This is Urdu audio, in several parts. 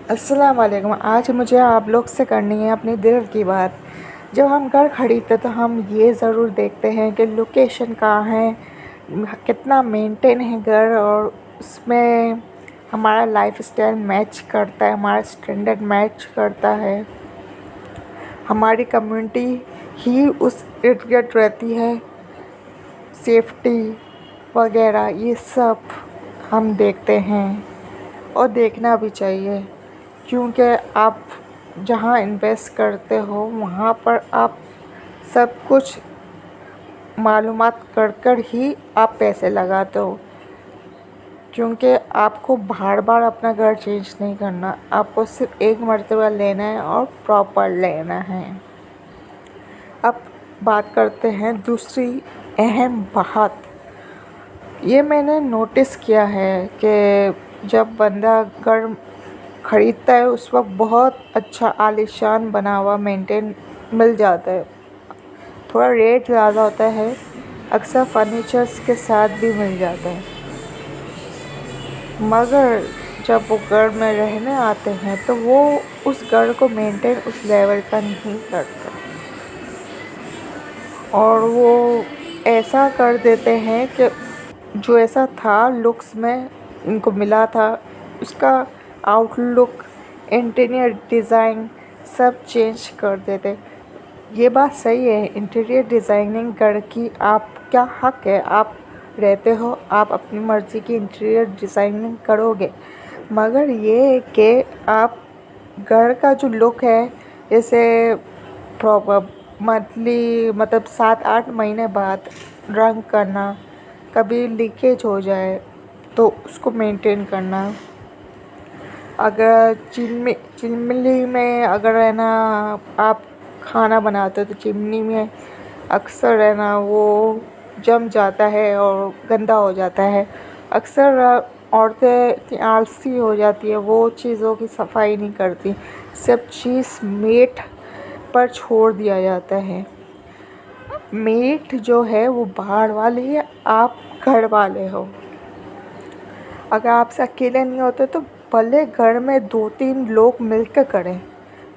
السلام علیکم۔ آج مجھے آپ لوگ سے کرنی ہے اپنی دل کی بات۔ جب ہم گھر خریدتے تو ہم یہ ضرور دیکھتے ہیں کہ لوکیشن کہاں ہے، کتنا مینٹین ہے گھر، اور اس میں ہمارا لائف اسٹائل میچ کرتا ہے، ہمارا اسٹینڈرڈ میچ کرتا ہے، ہماری کمیونٹی ہی اس ارد گرد رہتی ہے، سیفٹی وغیرہ یہ سب ہم دیکھتے ہیں اور دیکھنا بھی چاہیے، کیونکہ آپ جہاں انویسٹ کرتے ہو وہاں پر آپ سب کچھ معلومات کر ہی آپ پیسے لگاتے ہو، کیونکہ آپ کو بار بار اپنا گھر چینج نہیں کرنا، آپ کو صرف ایک مرتبہ لینا ہے اور پراپر لینا ہے۔ اب بات کرتے ہیں دوسری اہم بات۔ یہ میں نے نوٹس کیا ہے کہ جب بندہ گھر خریدتا ہے اس وقت بہت اچھا عالیشان بنا ہوا مینٹین مل جاتا ہے، تھوڑا ریٹ زیادہ ہوتا ہے، اکثر فرنیچرز کے ساتھ بھی مل جاتا ہے، مگر جب وہ گھر میں رہنے آتے ہیں تو وہ اس گھر کو مینٹین اس لیول کا نہیں کرتے، اور وہ ایسا کر دیتے ہیں کہ جو ایسا تھا لکس میں ان کو ملا تھا اس کا آؤٹ لک، انٹیریئر ڈیزائن سب چینج کر دیتے۔ یہ بات صحیح ہے، انٹیریئر ڈیزائننگ گھر کی آپ کیا حق ہے، آپ رہتے ہو، آپ اپنی مرضی کی انٹیریئر ڈیزائننگ کرو گے، مگر یہ ہے کہ آپ گھر کا جو لک ہے، جیسے منتھلی مطلب 7-8 مہینے بعد رنگ کرنا، کبھی لیکیج ہو جائے تو اس کو مینٹین کرنا، اگر چمنی میں اگر ہے نا آپ کھانا بناتے ہو تو چمنی میں اکثر ہے نا وہ جم جاتا ہے اور گندا ہو جاتا ہے، اکثر عورتیں اتنی آلسی ہو جاتی ہیں، وہ چیزوں کی صفائی نہیں کرتی، سب چیز میٹ پر چھوڑ دیا جاتا ہے۔ میٹ جو ہے وہ باہر والے ہے، آپ گھر والے ہو، اگر آپ سے اکیلے نہیں ہوتے تو بھلے گھر میں 2-3 لوگ مل کے کریں،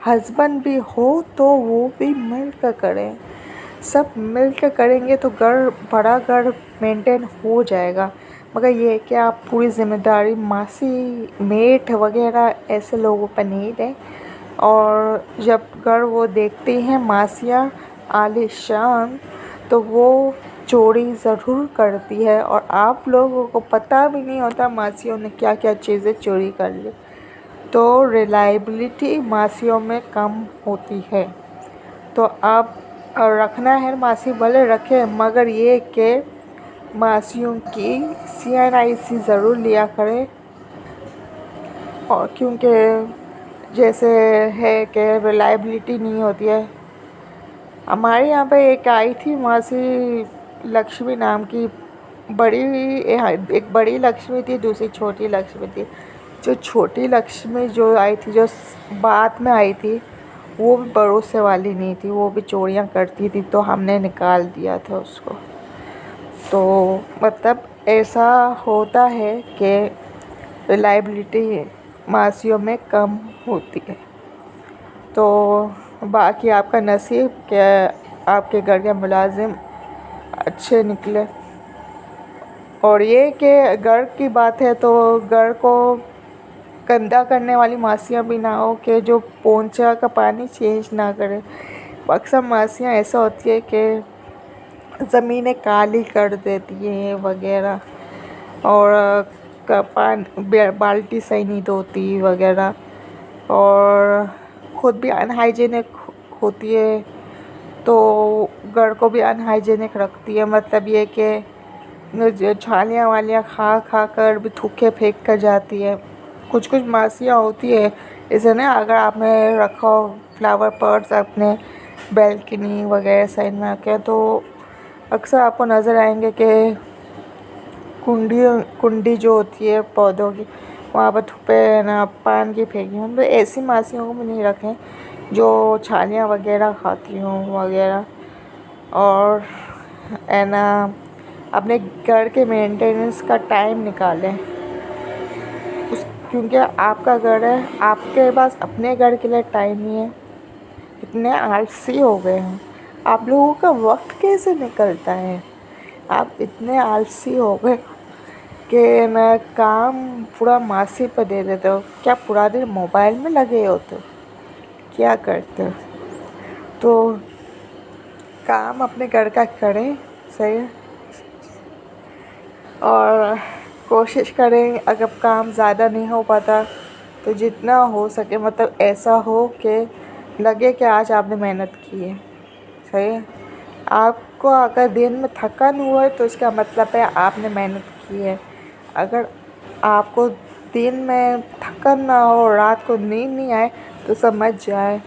ہسبینڈ بھی ہو تو وہ بھی مل کر کریں، سب مل کے کریں گے تو بڑا گھر مینٹین ہو جائے گا، مگر یہ ہے کہ آپ پوری ذمہ داری ماسی میٹ وغیرہ ایسے لوگوں پر نہیں دیں، اور جب گھر وہ دیکھتی ہیں ماسیاں عالیشان تو وہ چوری ضرور کرتی ہے، اور آپ لوگوں کو پتہ بھی نہیں ہوتا ماسیوں نے کیا کیا چیزیں چوری کر لی، تو ریلائبلٹی ماسیوں میں کم ہوتی ہے۔ تو آپ رکھنا ہے ماسی بھلے رکھیں، مگر یہ کہ ماسیوں کی CNIC ضرور لیا کریں، اور کیونکہ جیسے ہے کہ ریلائبلٹی نہیں ہوتی ہے۔ ہمارے یہاں پہ ایک آئی تھی ماسی لکشمی نام کی، ایک بڑی لکشمی تھی، دوسری چھوٹی لکشمی تھی، جو چھوٹی لکشمی جو آئی تھی، جو بعد میں آئی تھی، وہ بھی بھروسے والی نہیں تھی، وہ بھی چوریاں کرتی تھی، تو ہم نے نکال دیا تھا اس کو۔ تو مطلب ایسا ہوتا ہے کہ ریلائبلٹی ماسیوں میں کم ہوتی ہے۔ تو باقی آپ کا نصیب کہ آپ کے گھر کے ملازم اچھے نکلے، اور یہ کہ گھر کی بات ہے تو گھر کو گندا کرنے والی ماسیاں بھی نہ ہو کہ جو پونچھا کا پانی چینج نہ کرے، اکثر ماسیاں ایسا ہوتی ہے کہ زمینیں کالی کر دیتی ہیں وغیرہ، اور بالٹی صحیح نہیں دھوتی وغیرہ، اور خود بھی ان ہائیجینک ہوتی ہے، تو گھر کو بھی ان ہائیجینک رکھتی ہے، مطلب یہ کہ چھالیاں والیاں کھا کھا کر بھی تھوکے پھینک کر جاتی ہے۔ کچھ ماسیاں ہوتی ہے اسے نا، اگر آپ نے رکھا ہو فلاور پاٹس اپنے بیلکنی وغیرہ سائڈ میں رکھے تو اکثر آپ کو نظر آئیں گے کہ کنڈی جو ہوتی ہے پودوں کی، وہاں پر تھوپے نا پان کی پھینکی ہوں، تو ایسی ماسیوں کو بھی نہیں رکھیں جو چھالیاں وغیرہ کھاتی ہوں وغیرہ، اور ہے نا اپنے گھر کے مینٹیننس کا ٹائم نکالیں، کیونکہ آپ کا گھر ہے، آپ کے پاس اپنے گھر کے لیے ٹائم نہیں ہے، اتنے آلسی ہو گئے ہیں۔ آپ لوگوں کا وقت کیسے نکلتا ہے؟ آپ اتنے آلسی ہو گئے کہ نا کام پورا ماسی پہ دے دیتے ہو۔ کیا پورا دن موبائل میں لگے ہوتے ہو؟ کیا کرتے ہو؟ تو کام اپنے گھر کا کریں، صحیح ہے، اور کوشش کریں اگر کام زیادہ نہیں ہو پاتا تو جتنا ہو سکے مطلب ایسا ہو کہ لگے کہ آج آپ نے محنت کی ہے، صحیح ہے۔ آپ کو اگر دن میں تھکن ہوا ہے تو اس کا مطلب ہے آپ نے محنت کی ہے۔ اگر آپ کو دن میں تھکن نہ ہو، رات کو نیند نہیں آئے تو سمجھ جائے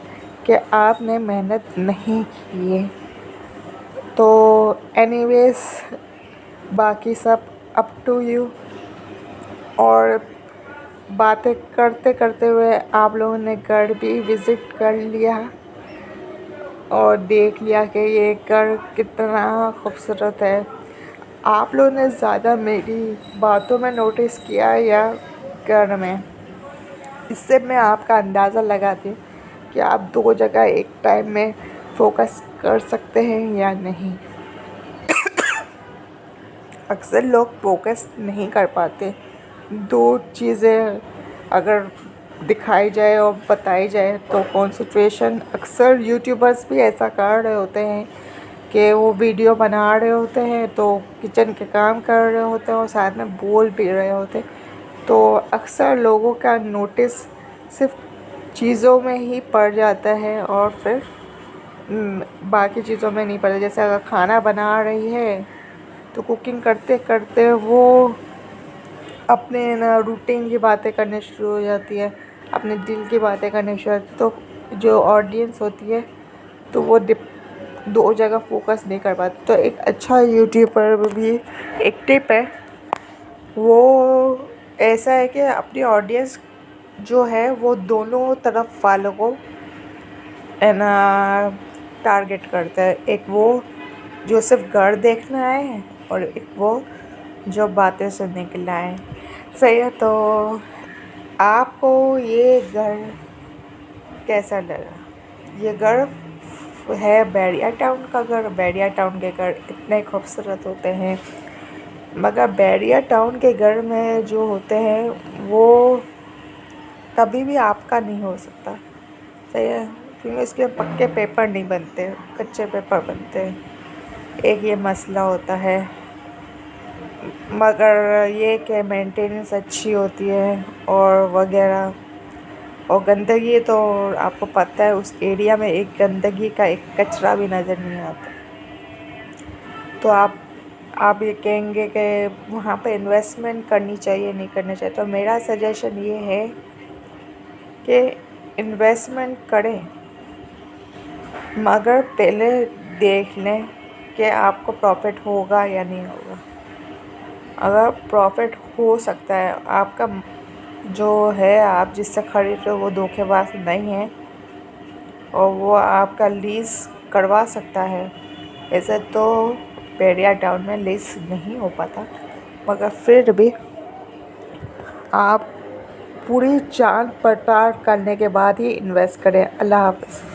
کہ آپ نے محنت نہیں کی ہے۔ تو اینی ویز باقی سب اپ ٹو یو۔ اور باتیں کرتے کرتے ہوئے آپ لوگوں نے گھر بھی وزٹ کر لیا اور دیکھ لیا کہ یہ گھر کتنا خوبصورت ہے۔ آپ لوگوں نے زیادہ میری باتوں میں نوٹس کیا یا گھر میں؟ اس سے میں آپ کا اندازہ لگاتی ہوں کہ آپ دو جگہ ایک ٹائم میں فوکس کر سکتے ہیں یا نہیں۔ اکثر لوگ فوکس نہیں کر پاتے۔ دو چیزیں اگر دکھائی جائے اور بتائی جائے تو کنسنٹریشن، اکثر یوٹیوبرز بھی ایسا کر رہے ہوتے ہیں کہ وہ ویڈیو بنا رہے ہوتے ہیں تو کچن کے کام کر رہے ہوتے ہیں اور ساتھ میں بول بھی رہے ہوتے ہیں، تو اکثر لوگوں کا نوٹس صرف چیزوں میں ہی پڑ جاتا ہے اور پھر باقی چیزوں میں نہیں پڑتا۔ جیسے اگر کھانا بنا رہی ہے تو کوکنگ کرتے کرتے وہ اپنے روٹین کی باتیں کرنے شروع ہو جاتی ہے، اپنے دل کی باتیں کرنے شروع ہوتی ہے، تو جو آڈینس ہوتی ہے تو وہ دو جگہ فوکس نہیں کر پاتی۔ تو ایک اچھا یوٹیوبر بھی ایک ٹپ ہے، وہ ایسا ہے کہ اپنی آڈینس جو ہے وہ دونوں طرف والوں کو ٹارگٹ کرتا ہے۔ ایک وہ جو صرف گھر دیکھنا ہے اور ایک وہ جو باتیں سننے کے لیے آئے۔ صحیح ہے، تو آپ کو یہ گھر کیسا لگا؟ یہ گھر ہے بیڑیا ٹاؤن کا گھر۔ بیڑیا ٹاؤن کے گھر اتنے خوبصورت ہوتے ہیں، مگر بیڑیا ٹاؤن کے گھر میں جو ہوتے ہیں وہ کبھی بھی آپ کا نہیں ہو سکتا، صحیح ہے، کیونکہ اس کے پکے پیپر نہیں بنتے، کچے پیپر بنتے ہیں۔ ایک یہ مسئلہ ہوتا ہے، مگر یہ کہ مینٹیننس اچھی ہوتی ہے اور وغیرہ۔ اور گندگی تو آپ کو پتہ ہے اس ایریا میں ایک گندگی کا ایک کچرا بھی نظر نہیں آتا۔ تو آپ یہ کہیں گے کہ وہاں پہ انویسٹمنٹ کرنی چاہیے نہیں کرنی چاہیے، تو میرا سجیشن یہ ہے کہ انویسٹمنٹ کریں، مگر پہلے دیکھ لیں کہ آپ کو پروفٹ ہوگا یا نہیں ہوگا۔ اگر پروفٹ ہو سکتا ہے، آپ کا جو ہے آپ جس سے خرید رہے ہو وہ دھوکے باز نہیں ہے اور وہ آپ کا لیز کروا سکتا ہے، ایسے تو بیڑیا ٹاؤن میں لیز نہیں ہو پاتا، مگر پھر بھی آپ پوری جانچ پڑتال کرنے کے بعد ہی انویسٹ کریں۔ اللہ حافظ۔